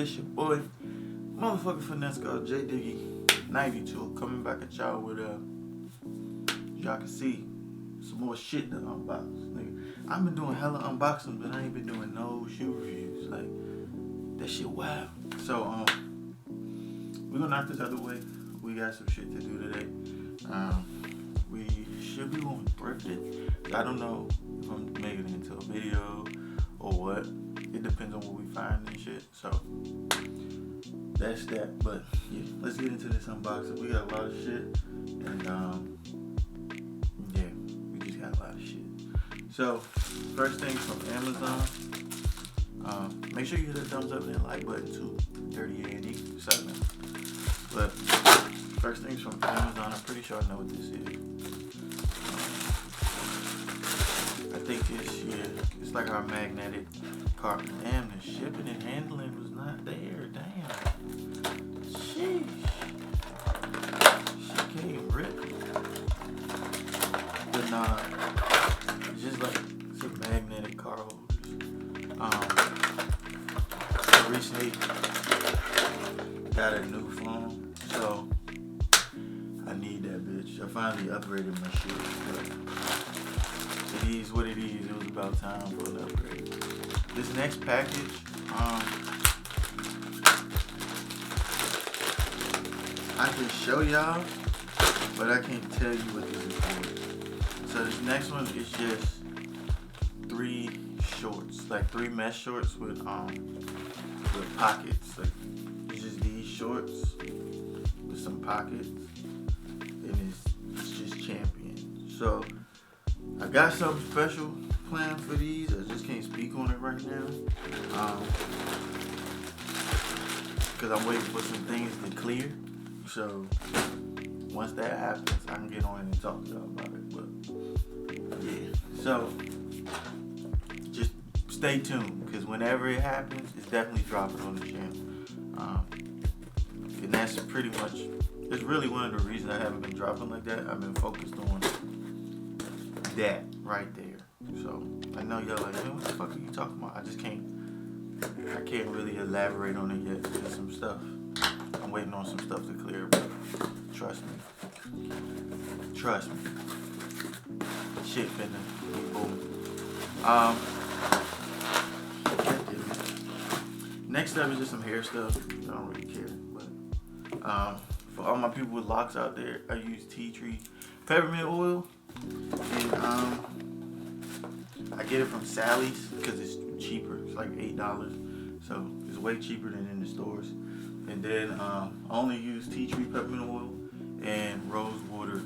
It's your boy, motherfucking finesse called J Diggy 92, coming back at y'all with y'all can see some more shit to unbox. Nigga, I've been doing hella unboxing, but I ain't been doing no shoe reviews. Like that shit wild. So we gonna knock this out of the way. We got some shit to do today. We should be going thrifting. I don't know if I'm making it into a video or what. It depends on what we find and shit. So that's that. But yeah, let's get into this unboxing. We got a lot of shit, and yeah, we just got a lot of shit. So first thing from Amazon. Make sure you hit the thumbs up and the like button too. Dirty A&E. But first things from Amazon. I'm pretty sure I know what this is. I think it's like our magnetic carpet. Damn, the shipping and handling was not there. Damn. Sheesh. She came ripped. But nah, it's just like some magnetic car holders. I recently got a new phone, so I need that bitch. I finally upgraded my shit, but it is what it is. It was about time for an upgrade. This next package, I can show y'all, but I can't tell you what this is for. So this next one is just 3 shorts, like 3 mesh shorts with pockets. Like it's just these shorts with some pockets, and it's just champion. So I got something special planned for these. I just can't speak on it right now, because I'm waiting for some things to clear. So once that happens, I can get on it and talk to y'all about it. But yeah, so just stay tuned, because whenever it happens, it's definitely dropping on the channel. And that's pretty much, it's really one of the reasons I haven't been dropping like that. I've been focused on that right there. So I know y'all like, man, what the fuck are you talking about? I can't really elaborate on it yet. There's some stuff. I'm waiting on some stuff to clear, but trust me. Shit finna be booming. Next up is just some hair stuff. I don't really care, but for all my people with locks out there, I use tea tree peppermint oil, and I get it from Sally's because it's cheaper. It's like $8, so it's way cheaper than in the stores. And then I only use tea tree peppermint oil and rose water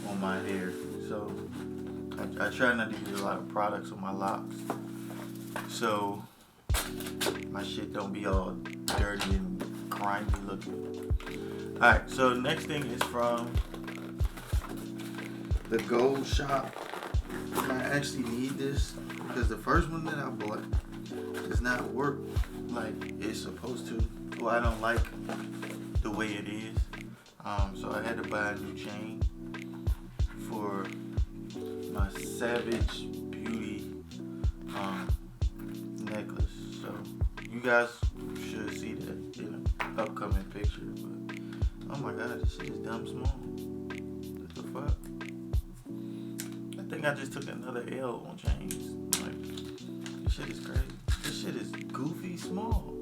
on my hair. So I try not to use a lot of products on my locks, so my shit don't be all dirty and grimy looking. Alright, so the next thing is from the Gold Shop. I actually need this because the first one that I bought does not work like it's supposed to. Well, I don't like the way it is. So I had to buy a new chain for my Savage Beauty necklace. So you guys should see that in an upcoming picture. But oh my god, this shit is dumb small. What the fuck? I think I just took another L on chains. Like, this shit is crazy. This shit is goofy small.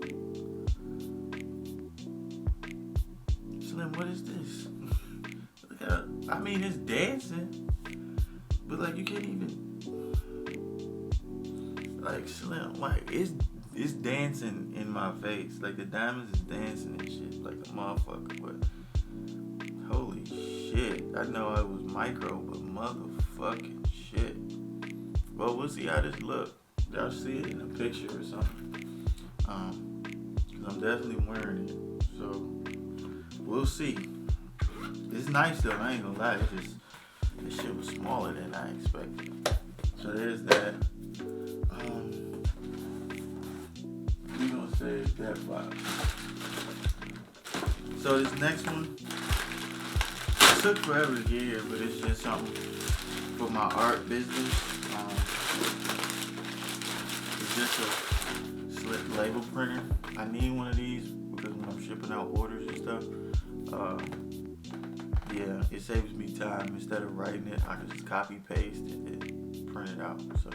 Slim, what is this? Look at it. I mean, it's dancing, but like you can't even. Like Slim, like it's dancing in my face. Like the diamonds is dancing and shit like a motherfucker. But holy shit, I know I was micro, but motherfucking shit. Well, we'll see how this look. Y'all see it in a picture or something. Cause I'm definitely wearing it. So we'll see. It's nice though. I ain't gonna lie. It's just this shit was smaller than I expected. So there's that. We gonna save that box. So this next one, it took forever to get here, but it's just something for my art business. It's just a slip label printer. I need one of these because when I'm shipping out orders and stuff, yeah, it saves me time. Instead of writing it, I can just copy paste and then print it out. So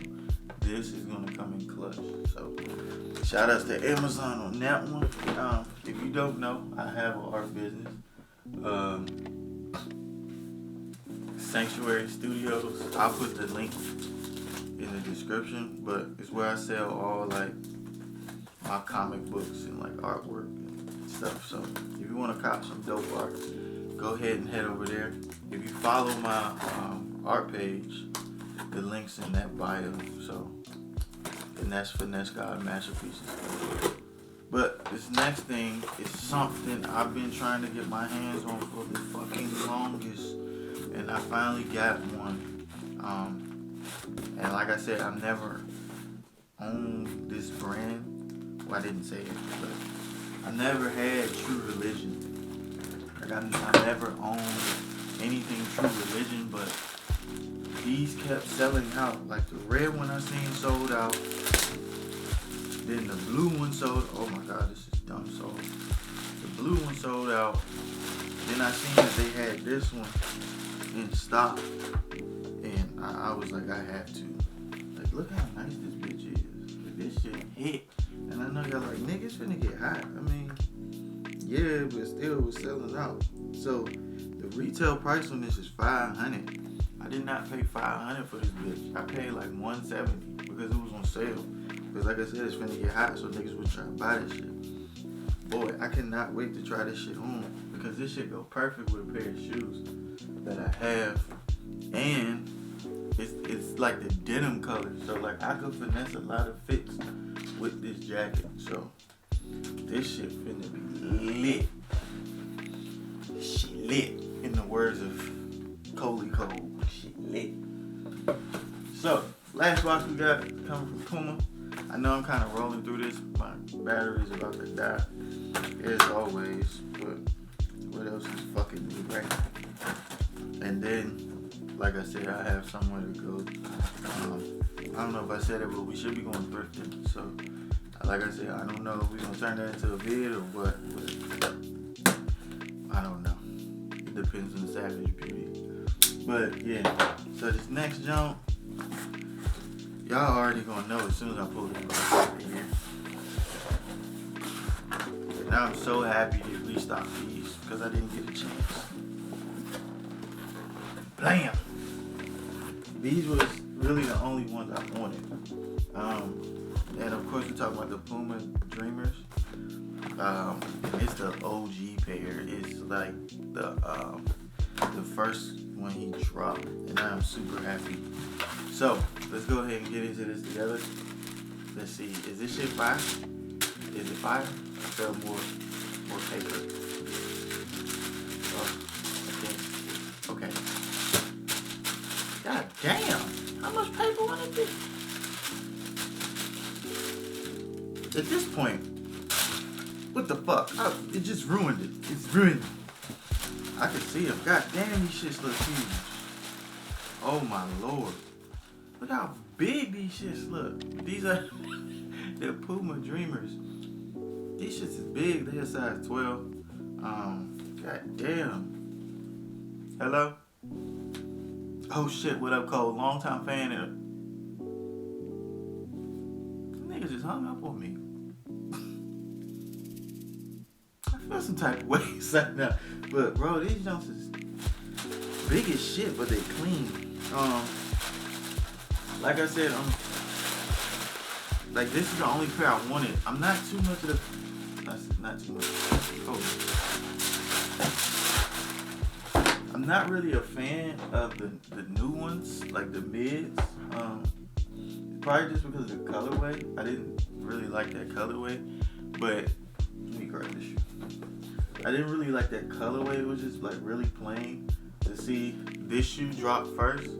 this is gonna come in clutch. So shout outs to Amazon on that one. If you don't know, I have an art business. Sanctuary Studios. I'll put the link in the description, but it's where I sell all like my comic books and like artwork and stuff. So if you want to cop some dope art, go ahead and head over there. If you follow my art page, the link's in that bio. So, and that's Finesse God Masterpieces. But this next thing is something I've been trying to get my hands on for the fucking longest, and I finally got one. And like I said, I've never owned this brand. Well, I didn't say it, but I never had True Religion. Like I never owned anything True Religion, but these kept selling out. Like the red one I seen sold out. Then the blue one sold. Oh my God, this is dumb sold. The blue one sold out. Then I seen that they had this one in stock, and I was like, I have to. Like, look how nice this bitch is. Like, this shit hit. And I know y'all like, nigga, it's finna get hot. I mean, yeah, but still it was selling out. So the retail price on this is $500. I did not pay $500 for this bitch. I paid like $170 because it was on sale. Because like I said, it's finna get hot, so niggas would try to buy this shit. Boy, I cannot wait to try this shit on, because this shit go perfect with a pair of shoes that I have. And it's like the denim color, so like I could finesse a lot of fits with this jacket. So this shit finna be lit. Shit lit, in the words of Coley Cole. Shit lit. So last box we got coming from Puma. I know I'm kind of rolling through this. My battery's about to die, as always. But what else is fucking me, right? And then, like I said, I have somewhere to go. I don't know if I said it, but we should be going thrifting. So, like I said, I don't know if we're gonna turn that into a vid or what. But I don't know. It depends on the Savage Beauty. But yeah. So this next jump, y'all already gonna know as soon as I pull this box in here. And I'm so happy to restock these because I didn't get a chance. Blam! These was really the only ones I wanted. And of course we're talking about the Puma Dreamers. It's the OG pair. It's like the first one he dropped, and I'm super happy. So let's go ahead and get into this together. Let's see, is this shit fire? Is it fire? I feel more paper. Oh, okay. God damn, how much paper would it be? At this point, what the fuck? It just ruined it. It's ruined. I can see them. God damn, these shits look huge. Oh my lord. Look how big these shits look. These are the Puma Dreamers. These shits is big. They're size 12. God damn. Hello? Oh shit, what up, Cole? Long time fan. Niggas just hung up on me. I feel some type of way right now. But bro, these jumps is big as shit, but they clean. Like I said, like this is the only pair I wanted. I'm not too much of the, not too much. Oh. I'm not really a fan of the new ones, like the mids. Probably just because of the colorway. I didn't really like that colorway, but let me grab this shoe. I didn't really like that colorway. It was just like really plain. To see this shoe drop first,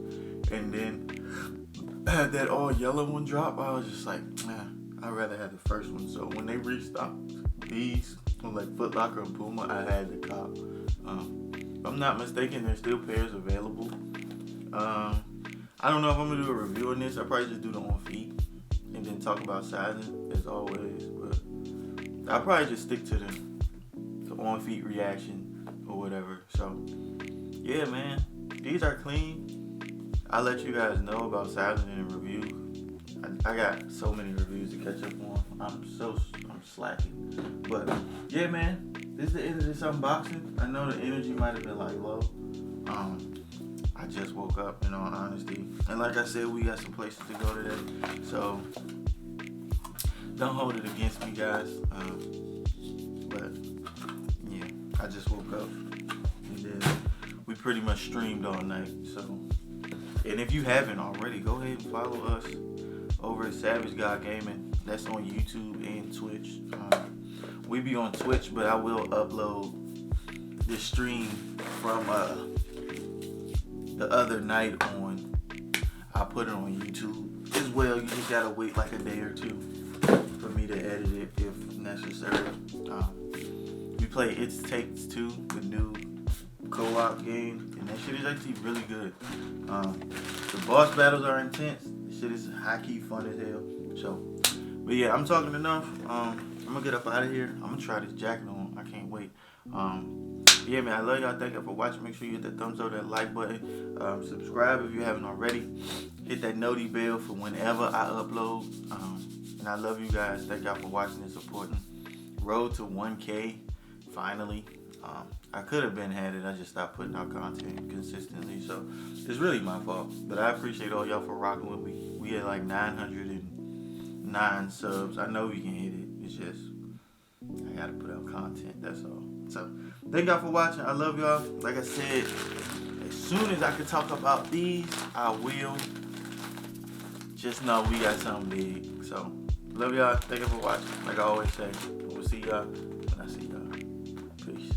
and then had that all yellow one drop, I was just like, I'd rather have the first one. So when they restocked these on like Foot Locker and Puma, I had the cop. If I'm not mistaken, there's still pairs available. I don't know if I'm gonna do a review on this. I'll probably just do the on feet, and and talk about sizing as always, but I'll probably just stick to the on feet reaction or whatever. So yeah, man, these are clean. I'll let you guys know about sizing in a review. I got so many reviews to catch up on. I'm slacking. But yeah, man, this is the end of this unboxing. I know the energy might have been like low. I just woke up, in all honesty. And like I said, we got some places to go today. So don't hold it against me, guys. But yeah, I just woke up. And then we pretty much streamed all night. So, and if you haven't already, go ahead and follow us over at Savage God Gaming. That's on YouTube and Twitch. We be on Twitch, but I will upload this stream from the other night on. I'll put it on YouTube as well. You just gotta wait like a day or two for me to edit it if necessary. We play It Takes Two, the new co-op game, and that shit is actually really good. The boss battles are intense. The shit is high-key fun as hell. So, but yeah, I'm talking enough. I'm gonna get up out of here. I'm gonna try this jacket on. I can't wait. Yeah, man, I love y'all. Thank y'all for watching. Make sure you hit that thumbs up, that like button. Subscribe if you haven't already. Hit that noti bell for whenever I upload. And I love you guys. Thank y'all for watching and supporting. Road to 1K, finally. I could have been had it. I just stopped putting out content consistently. So it's really my fault. But I appreciate all y'all for rocking with me. We had like 909 subs. I know we can hit it. It's just, I gotta put out content. That's all. So thank y'all for watching. I love y'all. Like I said, as soon as I can talk about these, I will. Just know we got something big. So love y'all. Thank you for watching. Like I always say, we'll see y'all when I see y'all. Peace.